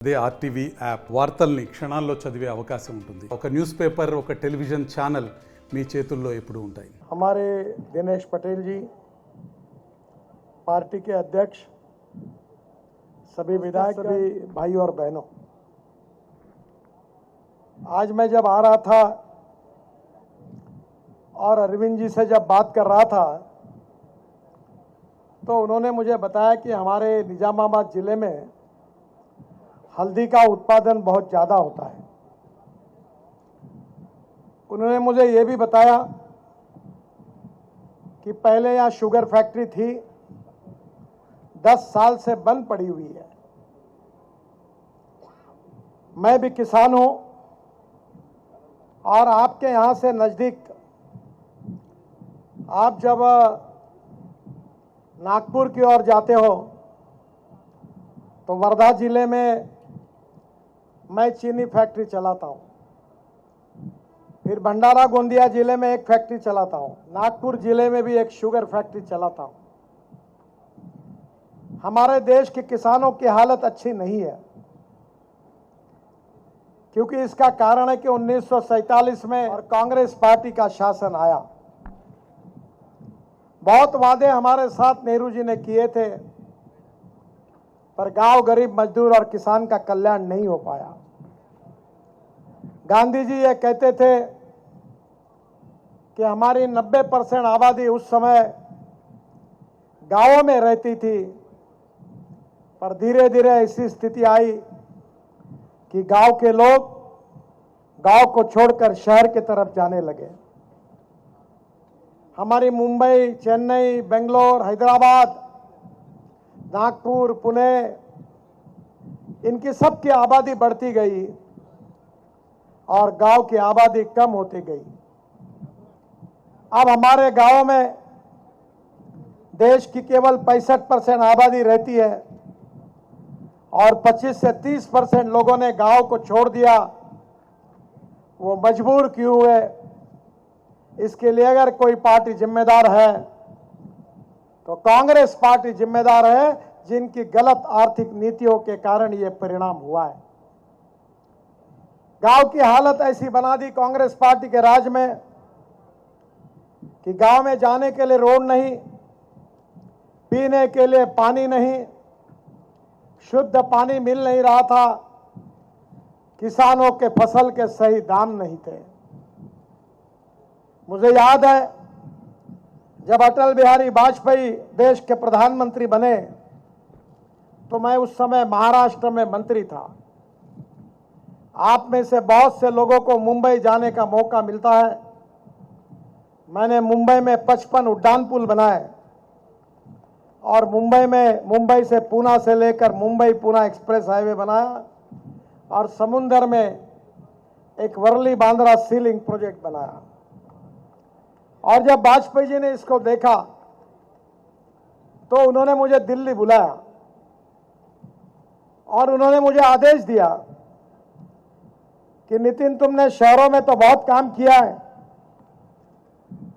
అదే RTV app వార్తల్ని క్షణాల్లో చదివే అవకాశం ఉంటుంది. ఒక న్యూస్ పేపర్, ఒక టెలివిజన్ ఛానల్ మీ చేతుల్లో ఎప్పుడూ ఉంటాయి. हमारे दिनेश पटेल जी, पार्टी के अध्यक्ष, सभी विधायक, सभी भाई और बहनों, आज मैं जब आ रहा था और अरविंद जी से जब बात कर रहा था तो उन्होंने मुझे बताया कि हमारे निजामाबाद जिले में हल्दी का उत्पादन बहुत ज़्यादा होता है। उन्होंने मुझे ये भी बताया कि पहले यहाँ शुगर फैक्ट्री थी, 10 साल से बंद पड़ी हुई है। मैं भी किसान हूँ और आपके यहाँ से नज़दीक, आप जब नागपुर की ओर जाते हो तो वर्धा जिले में मैं चीनी फैक्ट्री चलाता हूँ, फिर भंडारा गोंदिया जिले में एक फैक्ट्री चलाता हूँ, नागपुर जिले में भी एक शुगर फैक्ट्री चलाता हूँ। हमारे देश के किसानों की हालत अच्छी नहीं है, क्योंकि इसका कारण है कि 1947 में और कांग्रेस पार्टी का शासन आया। बहुत वादे हमारे साथ नेहरू जी ने किए थे, पर गांव, गरीब, मजदूर और किसान का कल्याण नहीं हो पाया। गांधी जी ये कहते थे कि हमारी 90% आबादी उस समय गांवों में रहती थी, पर धीरे धीरे ऐसी स्थिति आई कि गांव के लोग गांव को छोड़कर शहर की तरफ जाने लगे। हमारी मुंबई, चेन्नई, बेंगलोर, हैदराबाद, नागपुर, पुणे, इनकी सबकी आबादी बढ़ती गई और गांव की आबादी कम होती गई। अब हमारे गांव में देश की केवल 65% आबादी रहती है और 25 से 30% लोगों ने गांव को छोड़ दिया। वो मजबूर क्यों हुए? इसके लिए अगर कोई पार्टी जिम्मेदार है तो कांग्रेस पार्टी जिम्मेदार है, जिनकी गलत आर्थिक नीतियों के कारण ये परिणाम हुआ है। गांव की हालत ऐसी बना दी कांग्रेस पार्टी के राज में कि गांव में जाने के लिए रोड नहीं, पीने के लिए पानी नहीं, शुद्ध पानी मिल नहीं रहा था, किसानों के फसल के सही दाम नहीं थे। मुझे याद है जब अटल बिहारी वाजपेयी देश के प्रधानमंत्री बने तो मैं उस समय महाराष्ट्र में मंत्री था। आप में से बहुत से लोगों को मुंबई जाने का मौका मिलता है। मैंने मुंबई में 55 उड्डान पुल बनाए और मुंबई से पूना से लेकर मुंबई पूना एक्सप्रेस हाईवे बनाया और समुंदर में एक वर्ली बांद्रा सी लिंक प्रोजेक्ट बनाया। और जब वाजपेयी जी ने इसको देखा तो उन्होंने मुझे दिल्ली बुलाया और उन्होंने मुझे आदेश दिया कि नितिन, तुमने शहरों में तो बहुत काम किया है,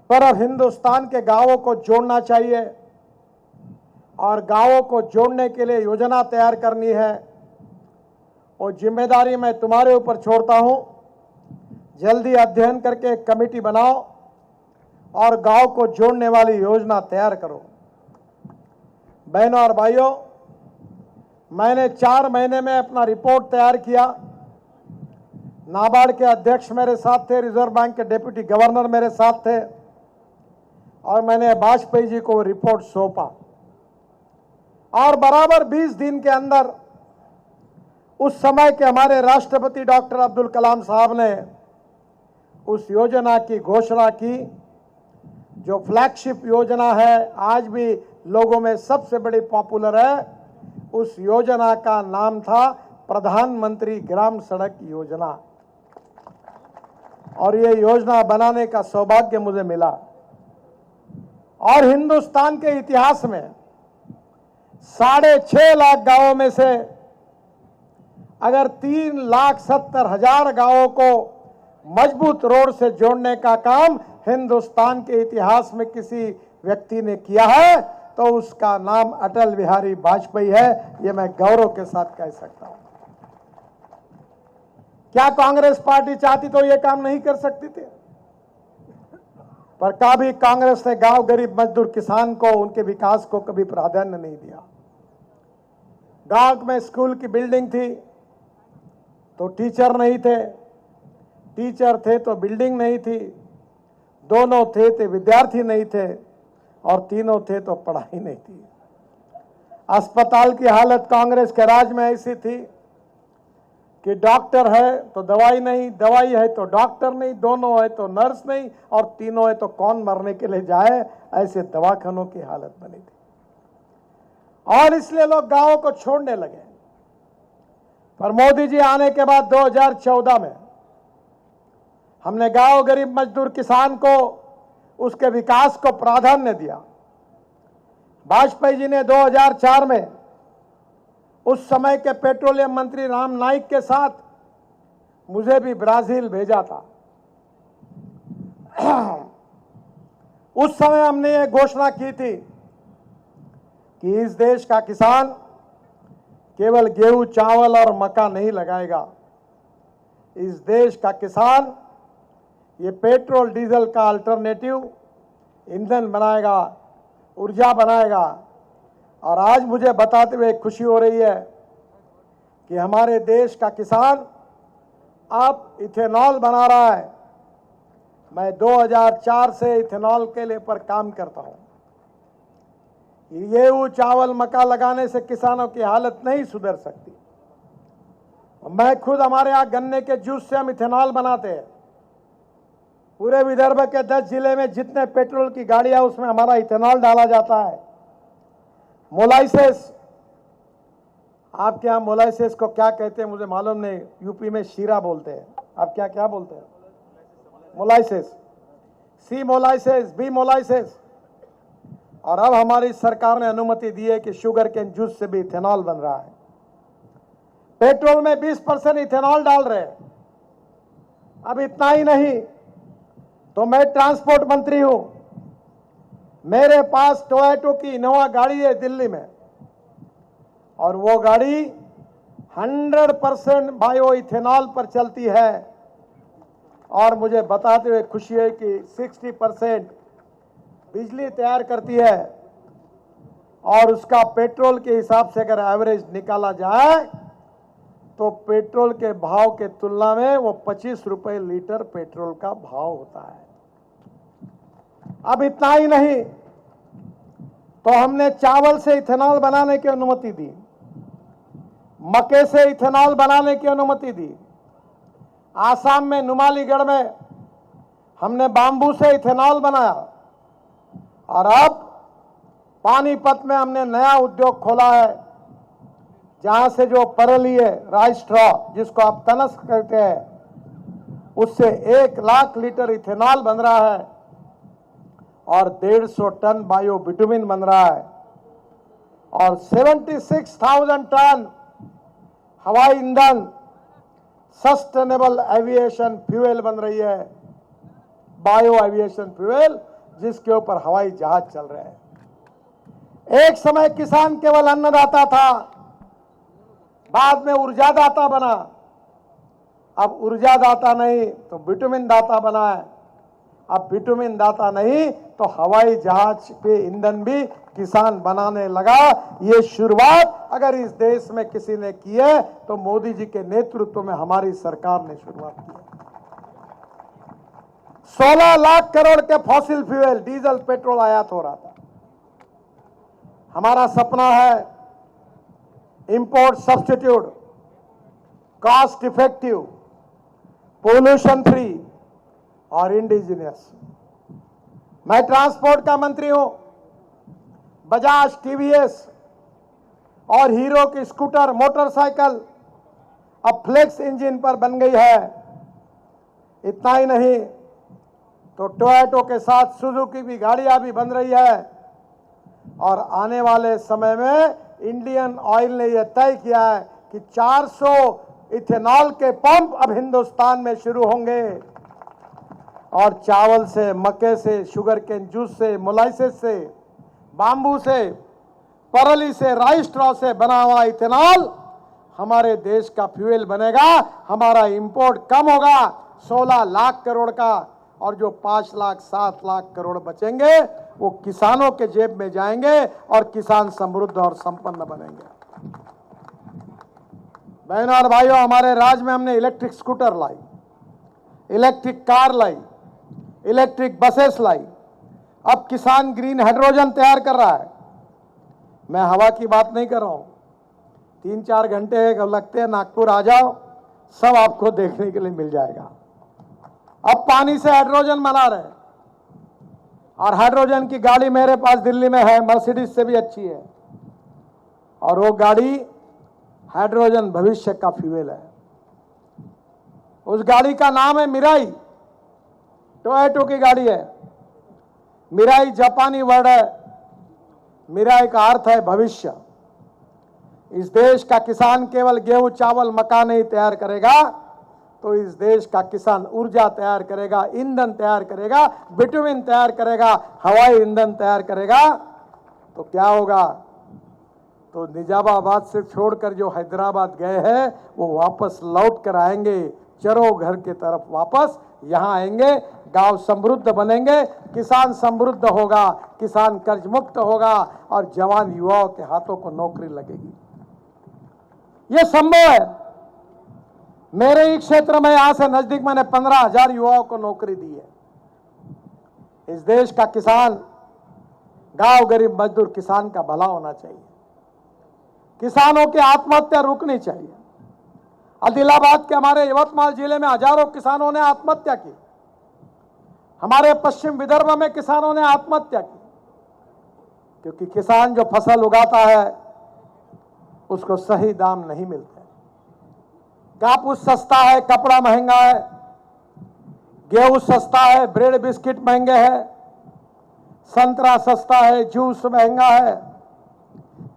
पर अब हिंदुस्तान के गांवों को जोड़ना चाहिए और गांवों को जोड़ने के लिए योजना तैयार करनी है। वो जिम्मेदारी मैं तुम्हारे ऊपर छोड़ता हूं। जल्दी अध्ययन करके एक कमेटी बनाओ और गांव को जोड़ने वाली योजना तैयार करो। बहनों और भाइयों, मैंने 4 महीने में अपना रिपोर्ट तैयार किया। नाबार्ड के अध्यक्ष मेरे साथ थे, रिजर्व बैंक के डिप्टी गवर्नर मेरे साथ थे और मैंने वाजपेयी जी को रिपोर्ट सौंपा और बराबर 20 दिन के अंदर उस समय के हमारे राष्ट्रपति डॉक्टर अब्दुल कलाम साहब ने उस योजना की घोषणा की, जो फ्लैगशिप योजना है, आज भी लोगों में सबसे बड़ी पॉपुलर है। उस योजना का नाम था प्रधानमंत्री ग्राम सड़क योजना और ये योजना बनाने का सौभाग्य मुझे मिला। और हिंदुस्तान के इतिहास में 6.5 लाख गांवों में से अगर 3,70,000 गांवों को मजबूत रोड से जोड़ने का काम हिंदुस्तान के इतिहास में किसी व्यक्ति ने किया है तो उसका नाम अटल बिहारी वाजपेयी है। ये मैं गौरव के साथ कह सकता हूं। क्या कांग्रेस पार्टी चाहती तो ये काम नहीं कर सकती थी? पर कभी कांग्रेस ने गांव गरीब मजदूर किसान को, उनके विकास को कभी प्राधान्य नहीं दिया। गांव में स्कूल की बिल्डिंग थी तो टीचर नहीं थे, टीचर थे तो बिल्डिंग नहीं थी, दोनों थे तो विद्यार्थी नहीं थे, और तीनों थे तो पढ़ाई नहीं थी। अस्पताल की हालत कांग्रेस के राज में ऐसी थी कि डॉक्टर है तो दवाई नहीं, दवाई है तो डॉक्टर नहीं, दोनों है तो नर्स नहीं, और तीनों है तो कौन मरने के लिए जाए, ऐसे दवाखानों की हालत बनी थी। और इसलिए लोग गांवों को छोड़ने लगे। पर मोदी जी आने के बाद 2014 में हमने गांव गरीब मजदूर किसान को, उसके विकास को प्राधान्य दिया। वाजपेयी जी ने 2004 में उस समय के पेट्रोलियम मंत्री राम नाइक के साथ मुझे भी ब्राजील भेजा था। उस समय हमने ये घोषणा की थी कि इस देश का किसान केवल गेहूं, चावल और मक्का नहीं लगाएगा। इस देश का किसान ये पेट्रोल डीजल का अल्टरनेटिव ईंधन बनाएगा, ऊर्जा बनाएगा। और आज मुझे बताते हुए खुशी हो रही है कि हमारे देश का किसान अब इथेनॉल बना रहा है। मैं 2004 से इथेनॉल के लिए पर काम करता हूं। गेहूं, चावल, मक्का लगाने से किसानों की हालत नहीं सुधर सकती। मैं खुद, हमारे यहाँ गन्ने के जूस से हम इथेनॉल बनाते हैं। पूरे विदर्भ के 10 जिले में जितने पेट्रोल की गाड़ियां, उसमें हमारा इथेनॉल डाला जाता है। मोलाइसेस, आपके यहाँ मोलाइसेस को क्या कहते हैं मुझे मालूम नहीं, यूपी में शीरा बोलते हैं, आप क्या क्या बोलते हैं? मोलाइसेस, सी मोलाइसेस, बी मोलाइसेस। और अब हमारी सरकार ने अनुमति दी है कि शुगर केन जूस से भी इथेनॉल बन रहा है। पेट्रोल में 20% इथेनॉल डाल रहे हैं। अब इतना ही नहीं, तो मैं ट्रांसपोर्ट मंत्री हूं। मेरे पास टोयोटो की इनोवा गाड़ी है दिल्ली में, और वो गाड़ी 100% बायो इथेनॉल पर चलती है। और मुझे बताते हुए खुशी है कि 60% बिजली तैयार करती है। और उसका पेट्रोल के हिसाब से अगर एवरेज निकाला जाए तो पेट्रोल के भाव के तुलना में वो 25 रुपए लीटर पेट्रोल का भाव होता है। अब इतना ही नहीं, तो हमने चावल से इथेनॉल बनाने की अनुमति दी, मक्के से इथेनॉल बनाने की अनुमति दी। आसाम में नुमालीगढ़ में हमने बांबू से इथेनॉल बनाया। और अब पानीपत में हमने नया उद्योग खोला है, जहां से जो परली है, राइस स्ट्रॉ, जिसको आप तनस कहते हैं, उससे 1 लाख लीटर इथेनॉल बन रहा है और 150 टन बायो बिटुमिन बन रहा है। और 76,000 टन हवाई ईंधन, सस्टेनेबल एविएशन फ्यूल बन रही है, बायो एविएशन फ्यूल, जिसके ऊपर हवाई जहाज चल रहे हैं। एक समय किसान केवल अन्नदाता था, बाद में ऊर्जादाता बना। अब ऊर्जादाता नहीं तो विटामिन दाता बना है। अब विटामिन दाता नहीं तो हवाई जहाज पे ईंधन भी किसान बनाने लगा। ये शुरुआत अगर इस देश में किसी ने की है तो मोदी जी के नेतृत्व में हमारी सरकार ने शुरुआत की है। 16 लाख करोड़ के फॉसिल फ्यूल, डीजल, पेट्रोल आयात हो रहा था। हमारा सपना है import substitute, cost effective, pollution free और इंडिजिनियस। मैं ट्रांसपोर्ट का मंत्री हूं। बजाज, टीवीएस और हीरो की स्कूटर, मोटरसाइकिल अब फ्लेक्स इंजन पर बन गई है। इतना ही नहीं तो टोयोटो के साथ सुजुकी की गाड़ियां भी बन रही है। और आने वाले समय में इंडियन ऑयल ने यह तय किया है कि 400 इथेनॉल के पंप अब हिंदुस्तान में शुरू होंगे। और चावल से, मक्के से, शुगर केन जूस से, मोलाइसेस से, बांबू से, परली से, राइस स्ट्रॉ से बना हुआ इथेनॉल हमारे देश का फ्यूल बनेगा, हमारा इंपोर्ट कम होगा 16 लाख करोड़ का, और जो 5 लाख 7 लाख करोड़ बचेंगे वो किसानों के जेब में जाएंगे और किसान समृद्ध और संपन्न बनेंगे। बहनों और भाइयों, हमारे राज्य में हमने इलेक्ट्रिक स्कूटर लाई, इलेक्ट्रिक कार लाई, इलेक्ट्रिक बसेस लाई। अब किसान ग्रीन हाइड्रोजन तैयार कर रहा है। मैं हवा की बात नहीं कर रहा हूं। 3-4 घंटे लगते हैं, नागपुर आ जाओ, सब आपको देखने के लिए मिल जाएगा। अब पानी से हाइड्रोजन बना रहे हैं, और हाइड्रोजन की गाड़ी मेरे पास दिल्ली में है, मर्सिडीज से भी अच्छी है, और वो गाड़ी हाइड्रोजन भविष्य का फ्यूल है। उस गाड़ी का नाम है मिराई, टोयोटा की गाड़ी है। मिराई जापानी वर्ड है, मिराई का अर्थ है भविष्य। इस देश का किसान केवल गेहूं चावल मक्का नहीं तैयार करेगा, तो इस देश का किसान ऊर्जा तैयार करेगा, ईंधन तैयार करेगा, बिटुमिन तैयार करेगा, हवाई ईंधन तैयार करेगा। तो क्या होगा? तो निजामाबाद से छोड़कर जो हैदराबाद गए हैं वो वापस लौट कर आएंगे, चरो घर के तरफ वापस यहाँ आएंगे। गांव समृद्ध बनेंगे, किसान समृद्ध होगा, किसान कर्ज मुक्त होगा, और जवान युवाओं के हाथों को नौकरी लगेगी। ये संभव है। मेरे ही क्षेत्र में यहां से नजदीक मैंने 15,000 युवाओं को नौकरी दी है। इस देश का किसान, गांव गरीब मजदूर किसान का भला होना चाहिए। किसानों की आत्महत्या रुकनी चाहिए। आदिलाबाद के हमारे यवतमाल जिले में हजारों किसानों ने आत्महत्या की। हमारे पश्चिम विदर्भ में किसानों ने आत्महत्या की, क्योंकि किसान जो फसल उगाता है उसको सही दाम नहीं मिलते। कापूस सस्ता है, कपड़ा महंगा है, गेहूं सस्ता है, ब्रेड बिस्किट महंगे हैं, संतरा सस्ता है, जूस महंगा है।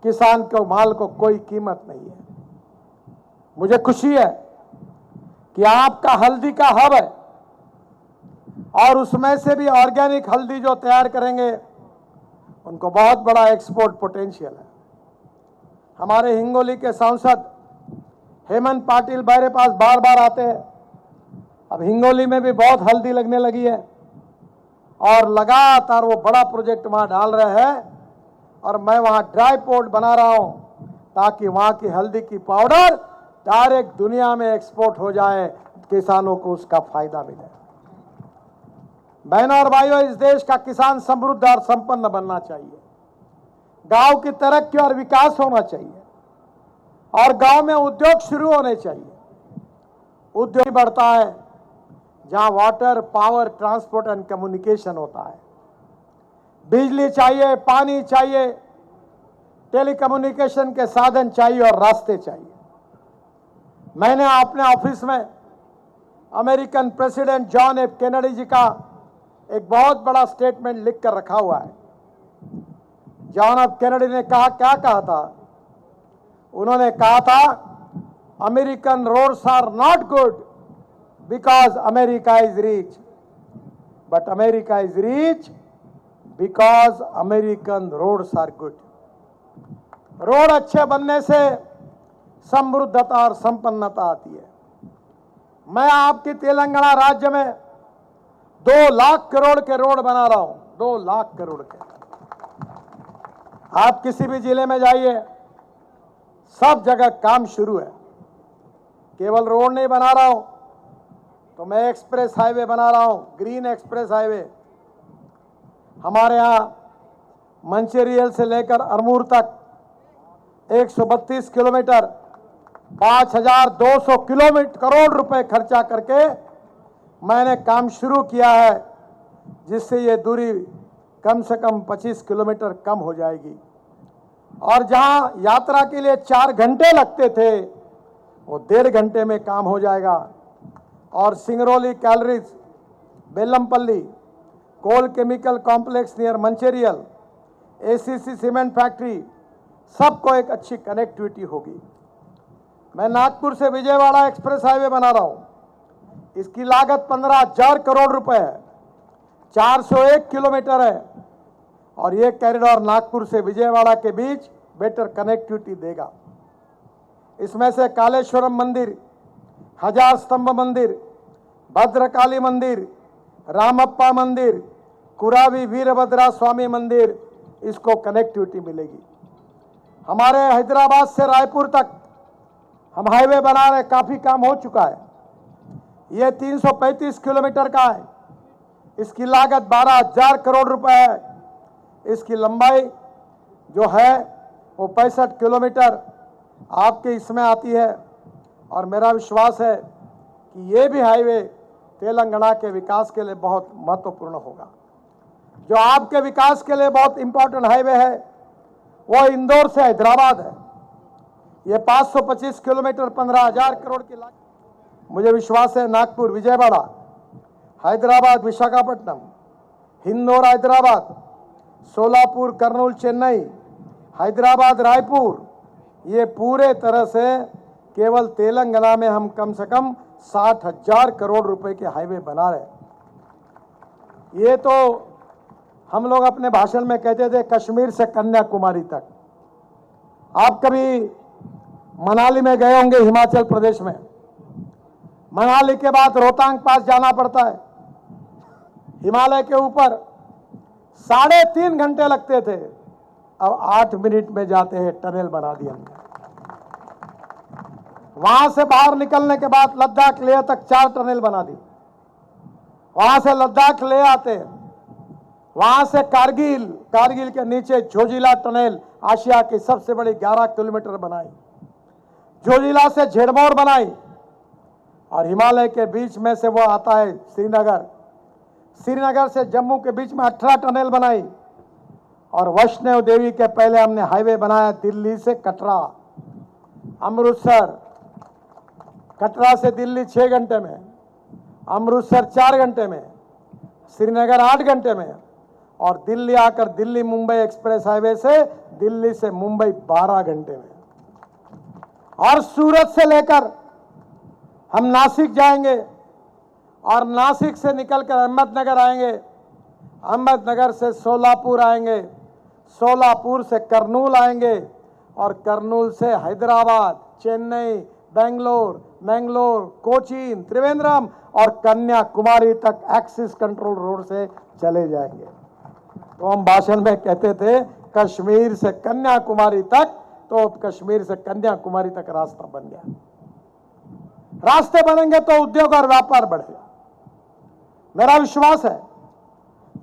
किसान के माल को कोई कीमत नहीं है। मुझे खुशी है कि आपका हल्दी का हब है, और उसमें से भी ऑर्गेनिक हल्दी जो तैयार करेंगे उनको बहुत बड़ा एक्सपोर्ट पोटेंशियल है। हमारे हिंगोली के सांसद हेमंत पाटिल मेरे पास बार बार आते हैं। अब हिंगोली में भी बहुत हल्दी लगने लगी है, और लगातार वो बड़ा प्रोजेक्ट वहां डाल रहे हैं, और मैं वहां ड्राई पोर्ट बना रहा हूं ताकि वहां की हल्दी की पाउडर डायरेक्ट दुनिया में एक्सपोर्ट हो जाए, किसानों को उसका फायदा मिले। बहनों और भाइयों, इस देश का किसान समृद्ध और संपन्न बनना चाहिए। गांव की तरक्की और विकास होना चाहिए, और गांव में उद्योग शुरू होने चाहिए। उद्योग बढ़ता है जहां water, power, transport and communication होता है। बिजली चाहिए, पानी चाहिए, टेलीकम्युनिकेशन के साधन चाहिए, और रास्ते चाहिए। मैंने अपने ऑफिस में American president John F Kennedy ji का एक बहुत बड़ा स्टेटमेंट लिख कर रखा हुआ है। जॉन एफ कैनेडी ने क्या कहा था? उन्होंने कहा था, American roads are not good because America is rich, but America is rich because American roads are good. Road अच्छे बनने से समृद्धता और संपन्नता आती है। मैं आपकी तेलंगाना राज्य में 2 लाख करोड़ के रोड बना रहा हूं, 2 लाख करोड़ के। आप किसी भी जिले में जाइए, सब जगह काम शुरू है। केवल रोड नहीं बना रहा हूं, तो मैं एक्सप्रेस हाईवे बना रहा हूं, ग्रीन एक्सप्रेस हाईवे। हमारे यहां मंचेरियल से लेकर अरमूर तक 132 किलोमीटर, 5,200 करोड़ रुपए खर्चा करके मैंने काम शुरू किया है, जिससे ये दूरी कम से कम 25 किलोमीटर कम हो जाएगी। और जहां यात्रा के लिए 4 घंटे लगते थे, वो 1.5 घंटे में काम हो जाएगा। और Singrauli, collieries, Bellampalli, coal chemical complex near Mancherial, ACC cement factory, सबको एक अच्छी कनेक्टिविटी होगी। मैं नागपुर से विजयवाड़ा एक्सप्रेस हाईवे बना रहा हूं। इसकी लागत 15,000 करोड़ रुपए है, 401 किलोमीटर है, और ये कॉरिडोर नागपुर से विजयवाड़ा के बीच बेटर कनेक्टिविटी देगा। इसमें से कालेश्वरम मंदिर, हजार स्तंभ मंदिर, भद्रकाली मंदिर, रामप्पा मंदिर, कुरावी वीरभद्रा स्वामी मंदिर, इसको कनेक्टिविटी मिलेगी। हमारे हैदराबाद से रायपुर तक हम हाईवे बना रहे, काफी काम हो चुका है। ये 335 किलोमीटर का है। इसकी लागत 12,000 करोड़ रुपए है। इसकी लंबाई जो है वो 65 किलोमीटर आपके इसमें आती है। और मेरा विश्वास है कि ये भी हाईवे तेलंगाना के विकास के लिए बहुत महत्वपूर्ण होगा। जो आपके विकास के लिए बहुत इंपॉर्टेंट हाईवे है वो इंदौर से हैदराबाद है। ये 525 किलोमीटर 15,000 करोड़ की लागत। मुझे विश्वास है नागपुर विजयवाड़ा, हैदराबाद विशाखापट्टनम, हिंदौर हैदराबाद, सोलापुर कर्नूल चेन्नई, हैदराबाद रायपुर, ये पूरे तरह से केवल तेलंगाना में हम कम से कम 60,000 करोड़ रुपए के हाईवे बना रहे। ये तो हम लोग अपने भाषण में कहते थे कश्मीर से कन्याकुमारी तक। आप कभी मनाली में गए होंगे, हिमाचल प्रदेश में। मनाली के बाद रोहतांग पास जाना पड़ता है। हिमालय के ऊपर 3.5 घंटे लगते थे, अब 8 मिनट में जाते हैं। टनल बना दिया हमने। वहां से बाहर निकलने के बाद लद्दाख लेह तक 4 टनल बना दी। वहां से लद्दाख ले आते, वहां से कारगिल के नीचे जोजिला टनल आशिया की सबसे बड़ी 11 किलोमीटर बनाई। जोजिला से झेड़मौर बनाई और हिमालय के बीच में से वो आता है श्रीनगर से जम्मू के बीच में 18 टनल बनाई। और वैष्णो देवी के पहले हमने हाईवे बनाया दिल्ली से कटरा, अमृतसर। कटरा से दिल्ली 6 घंटे में, अमृतसर 4 घंटे में, श्रीनगर 8 घंटे में, और दिल्ली आकर दिल्ली मुंबई एक्सप्रेस हाईवे से दिल्ली से मुंबई 12 घंटे में। और सूरत से लेकर हम नासिक जाएंगे और नासिक से निकलकर अहमदनगर आएंगे, अहमदनगर से सोलापुर आएंगे, सोलापुर से कर्नूल आएंगे और कर्नूल से हैदराबाद, चेन्नई, बेंगलोर, मैंगलोर, कोचीन, त्रिवेंद्रम और कन्याकुमारी तक एक्सिस कंट्रोल रोड से चले जाएंगे। तो हम भाषण में कहते थे कश्मीर से कन्याकुमारी तक, तो कश्मीर से कन्याकुमारी तक रास्ता बन गया। रास्ते बनेंगे तो उद्योग और व्यापार बढ़ेगा। मेरा विश्वास है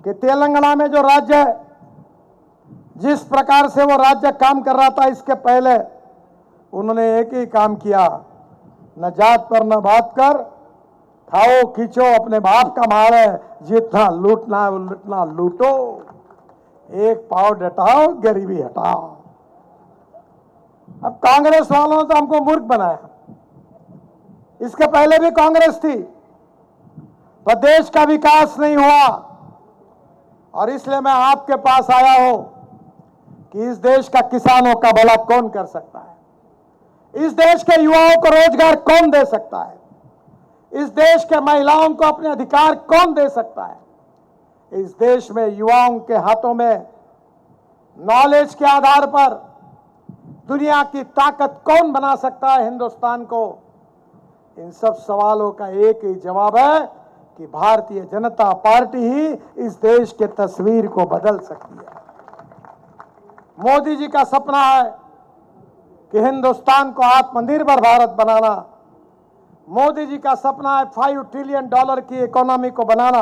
कि तेलंगाना में जो राज्य है, जिस प्रकार से वो राज्य काम कर रहा था इसके पहले, उन्होंने एक ही काम किया, न जात पर न बात कर, खाओ खींचो अपने बाप का माल है, जितना लूटना है उतना लूटो, एक पाव डटाओ गरीबी हटाओ। अब कांग्रेस वालों ने तो हमको मूर्ख बनाया। इसके पहले भी कांग्रेस थी, पर देश का विकास नहीं हुआ। और इसलिए मैं आपके पास आया हूं कि इस देश का किसानों का भला कौन कर सकता है, इस देश के युवाओं को रोजगार कौन दे सकता है, इस देश के महिलाओं को अपने अधिकार कौन दे सकता है, इस देश में युवाओं के हाथों में नॉलेज के आधार पर दुनिया की ताकत कौन बना सकता है हिंदुस्तान को। इन सब सवालों का एक ही जवाब है कि भारतीय जनता पार्टी ही इस देश के तस्वीर को बदल सकती है। मोदी जी का सपना है कि हिंदुस्तान को आत्मनिर्भर भारत बनाना। मोदी जी का सपना है $5 ट्रिलियन की इकोनॉमी को बनाना।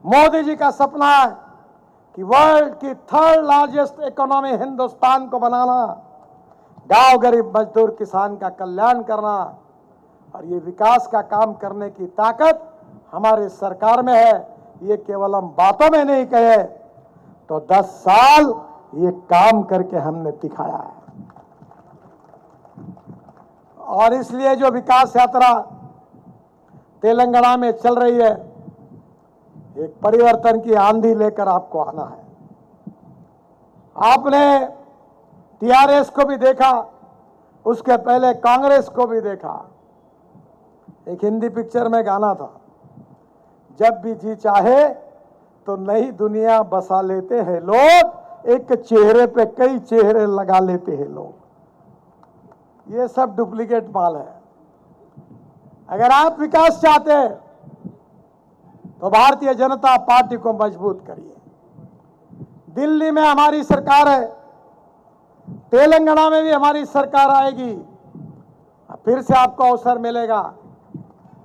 मोदी जी का सपना है कि वर्ल्ड की 3rd लार्जेस्ट इकोनॉमी हिंदुस्तान को बनाना, गांव गरीब मजदूर किसान का कल्याण करना। और ये विकास का काम करने की ताकत हमारे सरकार में है। ये केवल हम बातों में नहीं कहे, तो 10 साल ये काम करके हमने दिखाया है। और इसलिए जो विकास यात्रा तेलंगाना में चल रही है, एक परिवर्तन की आंधी लेकर आपको आना है। आपने टीआरएस को भी देखा, उसके पहले कांग्रेस को भी देखा। एक हिंदी पिक्चर में गाना था, जब भी जी चाहे तो नई दुनिया बसा लेते हैं लोग, एक चेहरे पे कई चेहरे लगा लेते हैं लोग। ये सब डुप्लीकेट माल है। अगर आप विकास चाहते हैं तो भारतीय जनता पार्टी को मजबूत करिए। दिल्ली में हमारी सरकार है, तेलंगाना में भी हमारी सरकार आएगी, फिर से आपको अवसर मिलेगा।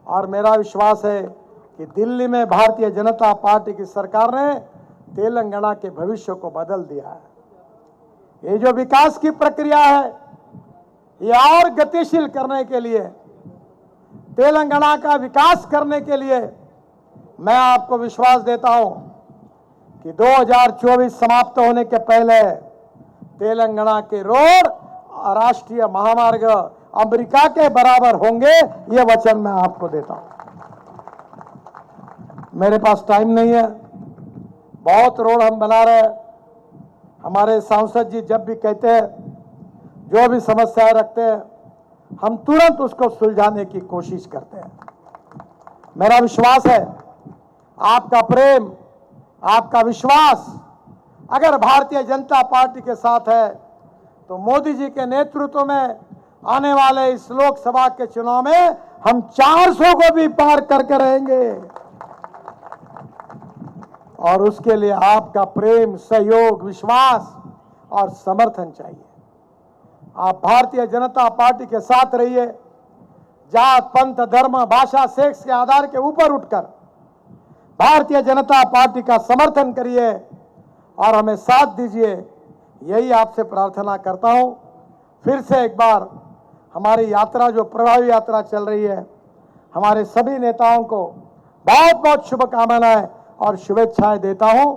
और मेरा विश्वास है कि दिल्ली में भारतीय जनता पार्टी की सरकार ने तेलंगाना के भविष्य को बदल दिया है। ये जो विकास की प्रक्रिया है, ये और गतिशील करने के लिए, तेलंगाना का विकास करने के लिए मैं आपको विश्वास देता हूं कि 2024 समाप्त होने के पहले तेलंगाना के रोड और राष्ट्रीय महामार्ग अमेरिका के बराबर होंगे, ये वचन मैं आपको देता हूं। मेरे पास टाइम नहीं है, बहुत रोड हम बना रहे हैं। हमारे सांसद जी जब भी कहते हैं, जो भी समस्याएं रखते हैं, हम तुरंत उसको सुलझाने की कोशिश करते हैं। मेरा विश्वास है, आपका प्रेम, आपका विश्वास अगर भारतीय जनता पार्टी के साथ है तो मोदी जी के नेतृत्व में आने वाले इस लोकसभा के चुनाव में हम 400 को भी पार करके रहेंगे। और उसके लिए आपका प्रेम, सहयोग, विश्वास और समर्थन चाहिए। आप भारतीय जनता पार्टी के साथ रहिए। जात, पंथ, धर्म, भाषा, सेक्स के आधार के ऊपर उठकर भारतीय जनता पार्टी का समर्थन करिए और हमें साथ दीजिए, यही आपसे प्रार्थना करता हूं। फिर से एक बार हमारी यात्रा, जो प्रभावी यात्रा चल रही है, हमारे सभी नेताओं को बहुत बहुत शुभकामनाएं और शुभेच्छाएं देता हूं।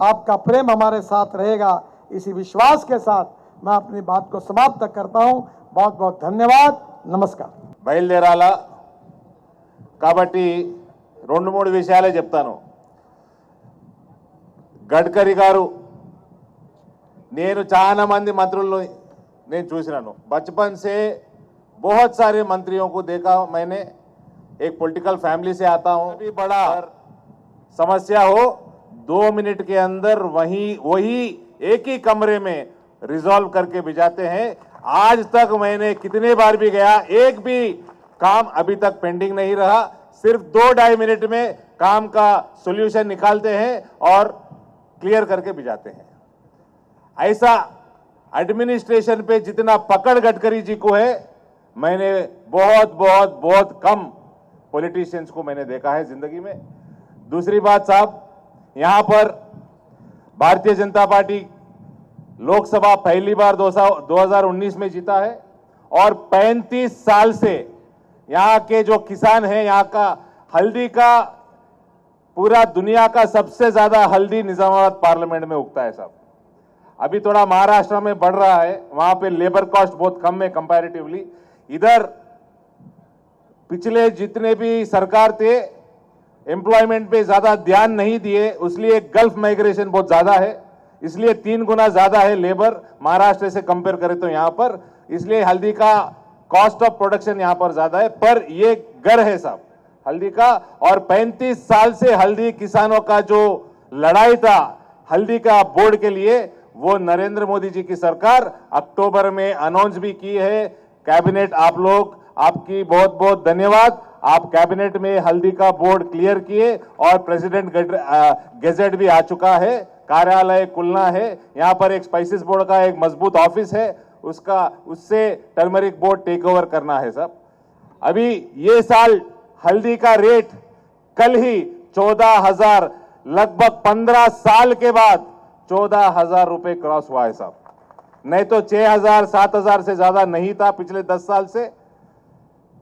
आपका प्रेम हमारे साथ रहेगा, इसी विश्वास के साथ मैं अपनी बात को समाप्त करता हूं। बहुत बहुत धन्यवाद, नमस्कार। బయలుదేరాలా కాబట్టి 2-3 విషయాలే చెప్తాను. గడ్కరీ గారు, నేను చాలా మంది మంత్రులను నేను చూసినాను. बचपन से बहुत सारे मंत्रियों को देखा मैंने। एक पॉलिटिकल फैमिली से आता हूं। भी बड़ा समस्या हो 2 मिनट के अंदर वही एक ही कमरे में रिजॉल्व करके भिजाते हैं। आज तक मैंने कितने बार भी गया, एक भी काम अभी तक पेंडिंग नहीं रहा। सिर्फ 2-2.5 मिनट में काम का सॉल्यूशन निकालते हैं और क्लियर करके भिजाते हैं। ऐसा एडमिनिस्ट्रेशन पे जितना पकड़ गडकरी जी को है, मैंने बहुत बहुत बहुत कम पॉलिटिशियंस को मैंने देखा है जिंदगी में। दूसरी बात साहब, यहां पर भारतीय जनता पार्टी लोकसभा पहली बार 2019 में जीता है और 35 साल से यहां के जो किसान हैं, यहां का हल्दी का, पूरा दुनिया का सबसे ज्यादा हल्दी निजामाबाद पार्लियामेंट में उगता है साहब। अभी थोड़ा महाराष्ट्र में बढ़ रहा है, वहां पे लेबर कॉस्ट बहुत कम है कंपैरेटिवली। इधर पिछले जितने भी सरकार थे एम्प्लॉयमेंट पे ज्यादा ध्यान नहीं दिए, इसलिए गल्फ माइग्रेशन बहुत ज्यादा है, इसलिए 3 गुना ज्यादा है लेबर महाराष्ट्र से कंपेयर करें तो यहां पर, इसलिए हल्दी का कॉस्ट ऑफ प्रोडक्शन यहां पर ज्यादा है। पर ये गर है साहब हल्दी का, और 35 साल से हल्दी किसानों का जो लड़ाई था हल्दी का बोर्ड के लिए, वो नरेंद्र मोदी जी की सरकार अक्टूबर में अनाउंस भी की है। कैबिनेट, आप लोग, आपकी बहुत बहुत धन्यवाद। आप कैबिनेट में हल्दी का बोर्ड क्लियर किए और प्रेसिडेंट गेजेट भी आ चुका है, कार्यालय खुलना है। यहां पर एक स्पाइसेस बोर्ड का एक मजबूत ऑफिस है, उससे टर्मरिक बोर्ड टेक ओवर करना है साहब। अभी ये साल हल्दी का रेट कल ही 14,000, लगभग 15 साल के बाद 14,000 रुपए क्रॉस हुआ है साहब। नहीं तो 6,000 7,000 से ज्यादा नहीं था पिछले 10 साल से।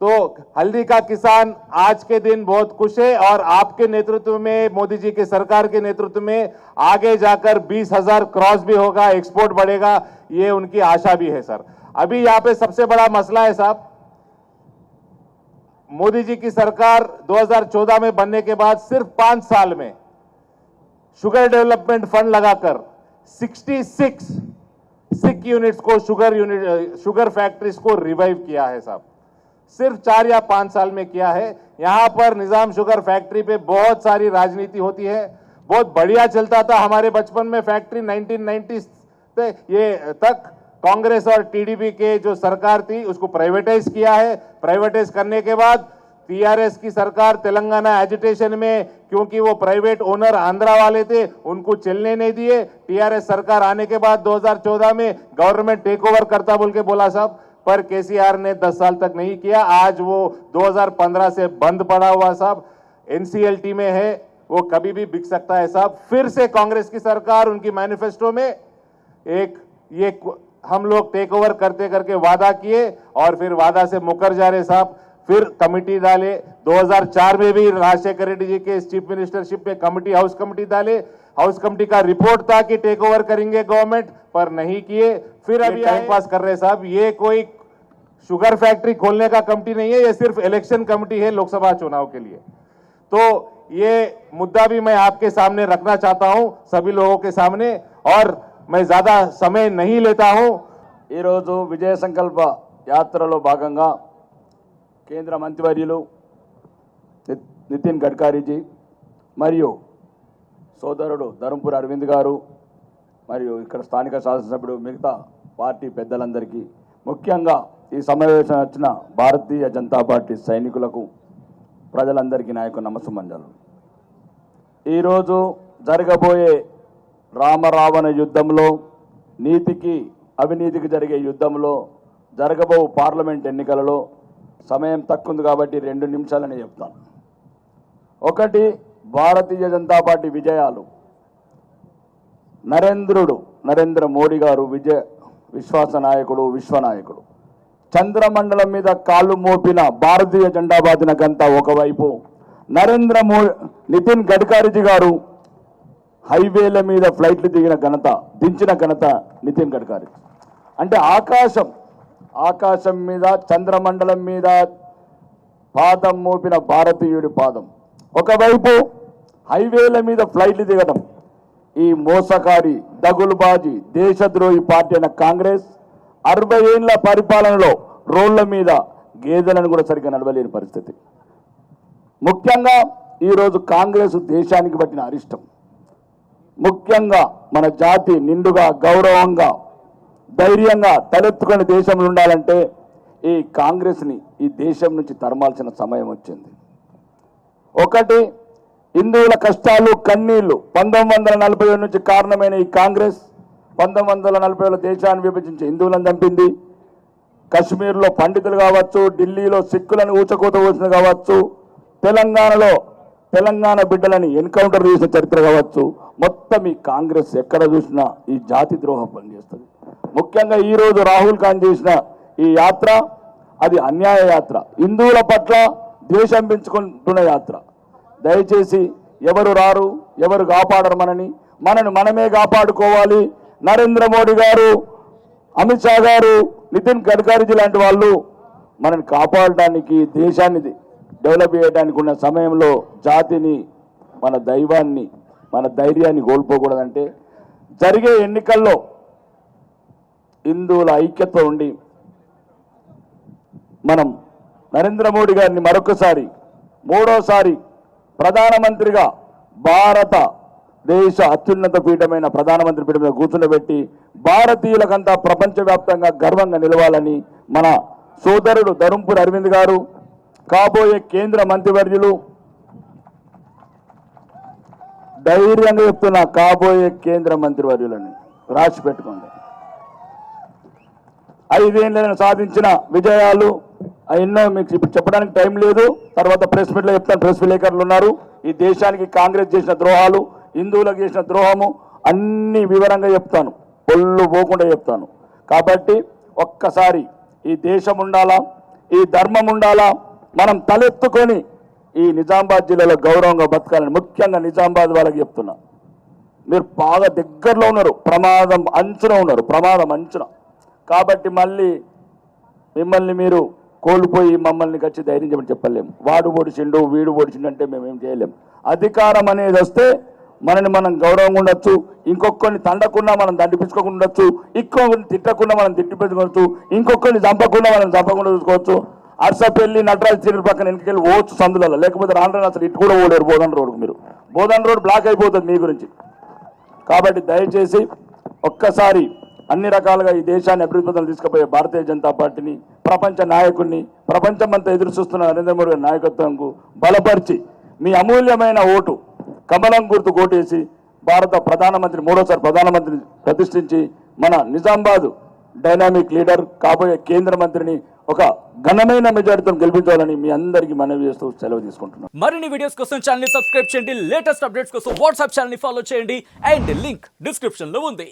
तो हल्दी का किसान आज के दिन बहुत खुश है और आपके नेतृत्व में, मोदी जी के सरकार के नेतृत्व में आगे जाकर 20,000 क्रॉस भी होगा, एक्सपोर्ट बढ़ेगा, ये उनकी आशा भी है सर। अभी यहाँ पे सबसे बड़ा मसला है साहब, मोदी जी की सरकार 2014 में बनने के बाद सिर्फ 5 साल में शुगर डेवलपमेंट फंड लगाकर 66 सिक यूनिट्स को, शुगर फैक्ट्रीज को रिवाइव किया है साहब। सिर्फ 4 या 5 साल में किया है। यहां पर निजाम शुगर फैक्ट्री पे बहुत सारी राजनीति होती है। बहुत बढ़िया चलता था हमारे बचपन में फैक्ट्री 1990 ये तक, कांग्रेस और टीडीपी के जो सरकार थी उसको प्राइवेटाइज किया है। प्राइवेटाइज करने के बाद टीआरएस की सरकार तेलंगाना एजिटेशन में, क्योंकि वो प्राइवेट ओनर आंध्रा वाले थे, उनको चलने नहीं दिए। टीआरएस सरकार आने के बाद 2014 में गवर्नमेंट टेक ओवर करता बोल के बोला साहब, पर केसीआर ने 10 साल तक नहीं किया। आज वो 2015 से बंद पड़ा हुआ साहब, एनसीएलटी में है, वो कभी भी बिक सकता है साहब। फिर से कांग्रेस की सरकार उनकी मैनिफेस्टो में ये हम लोग टेक ओवर करते करके वादा किए और फिर वादा से मुकर जा रहे साहब। फिर कमेटी डाले, 2004 में भी राजशेखर रेड्डी जी के चीफ मिनिस्टरशिप में कमेटी, हाउस कमेटी डाले। हाउस कमेटी का रिपोर्ट था कि टेक ओवर करेंगे गवर्नमेंट, पर नहीं किए। फिर अभी टाइम पास कर रहे साहब। ये कोई शुगर फैक्ट्री खोलने का कमेटी नहीं है, ये सिर्फ इलेक्शन कमेटी है लोकसभा चुनाव के लिए। तो ये मुद्दा भी मैं आपके सामने रखना चाहता हूं, सभी लोगों के सामने, और मैं ज्यादा समय नहीं लेता हूं। ఈరోజు విజయ సంకల్ప యాత్రలో భాగంగా కేంద్ర మంత్రివర్యులు నితిన్ గడ్కరీజీ మరియు సోదరుడు ధర్మపురి అరవింద్ గారు మరియు ఇక్కడ స్థానిక శాసనసభ్యుడు మిగతా పార్టీ పెద్దలందరికీ, ముఖ్యంగా ఈ సమావేశం వచ్చిన భారతీయ జనతా పార్టీ సైనికులకు, ప్రజలందరికీ నా యొక్క నమస్సుమంజలు. ఈరోజు జరగబోయే రామరావణ యుద్ధంలో, నీతికి అవినీతికి జరిగే యుద్ధంలో, జరగబో పార్లమెంట్ ఎన్నికలలో సమయం తక్కువ ఉంది కాబట్టి 2 నిమిషాలని చెప్తాను. ఒకటి, భారతీయ జనతా పార్టీ విజయాలు. నరేంద్ర మోడీ గారు విశ్వాస నాయకుడు, విశ్వనాయకుడు. చంద్రమండలం మీద కాళ్ళు మోపిన భారతీయ జెండా బాధిన గంట ఒకవైపు, నితిన్ గడ్కరీజీ గారు హైవేల మీద ఫ్లైట్లు దించిన ఘనత నితిన్ గడ్కరీ. అంటే ఆకాశం మీద, చంద్రమండలం మీద పాదం మోపిన భారతీయుడి పాదం. ఒకవైపు హైవేల మీద ఫ్లైట్లు దిగడం. ఈ మోసకారి, దగులుబాజీ, దేశద్రోహి పార్టీ అయిన కాంగ్రెస్ 60 ఏళ్ల పరిపాలనలో రోడ్ల మీద గేదెలను కూడా సరిగ్గా నడవలేని పరిస్థితి. ముఖ్యంగా ఈరోజు కాంగ్రెస్ దేశానికి పట్టిన అరిష్టం. ముఖ్యంగా మన జాతి నిండుగా, గౌరవంగా, ధైర్యంగా తలెత్తుకొని దేశంలో ఉండాలంటే ఈ కాంగ్రెస్ని ఈ దేశం నుంచి తరమాల్సిన సమయం వచ్చింది. ఒకటి, హిందువుల కష్టాలు, కన్నీళ్లు 1947 నుంచి కారణమైన ఈ కాంగ్రెస్ 1940లో దేశాన్ని విభజించి హిందువులను చంపింది. కశ్మీర్లో పండితులు కావచ్చు, ఢిల్లీలో సిక్కులను ఊచకోత పోసిన కావచ్చు, తెలంగాణ బిడ్డలని ఎన్కౌంటర్ చేసిన చరిత్ర కావచ్చు, మొత్తం ఈ కాంగ్రెస్ ఎక్కడ చూసినా ఈ జాతి ద్రోహం పనిచేస్తుంది. ముఖ్యంగా ఈరోజు రాహుల్ గాంధీ చేసిన ఈ యాత్ర, అది అన్యాయ యాత్ర, హిందువుల పట్ల ద్వేషం పెంచుకుంటున్న యాత్ర. దయచేసి ఎవరు రారు, ఎవరు కాపాడరు మనని మనమే కాపాడుకోవాలి. నరేంద్ర మోడీ గారు, అమిత్ షా గారు, నితిన్ గడ్కరీజీ లాంటి వాళ్ళు మనని కాపాడడానికి, దేశాన్ని డెవలప్ చేయడానికి ఉన్న సమయంలో జాతిని, మన దైవాన్ని, మన ధైర్యాన్ని కోల్పోకూడదంటే జరిగే ఎన్నికల్లో హిందువుల ఐక్యత ఉండి మనం నరేంద్ర మోడీ గారిని మరొకసారి, మూడోసారి ప్రధానమంత్రిగా, భారతదేశ అత్యున్నత పీఠమైన ప్రధానమంత్రి పీఠం మీద కూర్చుండబెట్టి భారతీయులకంతా ప్రపంచవ్యాప్తంగా గర్వంగా నిలవాలని మన సోదరుడు ధర్మపురి అరవింద్ గారు, కాబోయే కేంద్ర మంత్రివర్యులు, ధైర్యంగా చెప్తున్న కాబోయే కేంద్ర మంత్రివర్యులని రాసి పెట్టుకోండి. 5 ఏళ్లను సాధించిన విజయాలు ఎన్నో మీకు ఇప్పుడు చెప్పడానికి టైం లేదు. తర్వాత ప్రెస్ మీట్లో చెప్తాను, ప్రెస్ విలేకరులు ఉన్నారు. ఈ దేశానికి కాంగ్రెస్ చేసిన ద్రోహాలు, హిందువులకు చేసిన ద్రోహము అన్ని వివరంగా చెప్తాను, పొల్లు పోకుండా చెప్తాను. కాబట్టి ఒక్కసారి ఈ దేశం ఉండాలా, ఈ ధర్మం ఉండాలా, మనం తలెత్తుకొని ఈ నిజామాబాద్ జిల్లాలో గౌరవంగా బతకాలని ముఖ్యంగా నిజామాబాద్ వాళ్ళకి చెప్తున్నా. మీరు బాగా దగ్గరలో ఉన్నారు, ప్రమాదం అంచున. కాబట్టి మళ్ళీ మిమ్మల్ని మీరు కోల్పోయి మమ్మల్ని గచ్చి ధైర్యం చెప్పని చెప్పలేము. వాడు పొడిచిండు, వీడు పొడిచిండు అంటే మేమేం చేయలేము. అధికారం అనేది వస్తే మనం గౌరవంగా ఉండొచ్చు, ఇంకొకరిని తండకుండా మనం దండిపించుకోకుండా ఉండొచ్చు, ఇంకొకరిని తిట్టకుండా మనం తిట్టిపించుకోవచ్చు, ఇంకొకరిని చంపకుండా మనం చంపకుండా చూసుకోవచ్చు. అర్సపల్లి, నటరాజ్ థియేటర్ పక్కన వెనక్కి పోవచ్చు సందులలో, లేకపోతే రాను అసలు ఇటు కూడా పోలేరు బోధన్ రోడ్కు. మీరు బోధన్ రోడ్ బ్లాక్ అయిపోతుంది మీ గురించి. కాబట్టి దయచేసి ఒక్కసారి అన్ని రకాలుగా ఈ దేశాన్ని అభివృద్ధి పథంలో తీసుకుపోయే భారతీయ జనతా పార్టీని, ప్రపంచ నాయకుడిని, ప్రపంచమంతా ఎదురు చూస్తున్న నరేంద్ర మోడీ గారి నాయకత్వంకు బలపరిచి మీ అమూల్యమైన ఓటు కమలం గుర్తు కోటేసి భారత ప్రధానమంత్రి, మూడోసారి ప్రధానమంత్రిని ప్రతిష్ఠించి మన నిజామాబాద్ డైనామిక్ లీడర్ కాబోయే కేంద్ర మంత్రిని ఒక ఘనమైన మెజారిటీతో గెలిపించాలని మీ అందరికీ మనవి చేస్తూ సెలవు తీసుకుంటున్నాను. మరిన్ని వీడియోస్ కోసం ఛానల్ ని సబ్స్క్రైబ్ చేయండి, లేటెస్ట్ అప్డేట్స్ కోసం వాట్సాప్ ఛానల్ ని ఫాలో చేయండి అండ్ లింక్ డిస్క్రిప్షన్ లో ఉంది.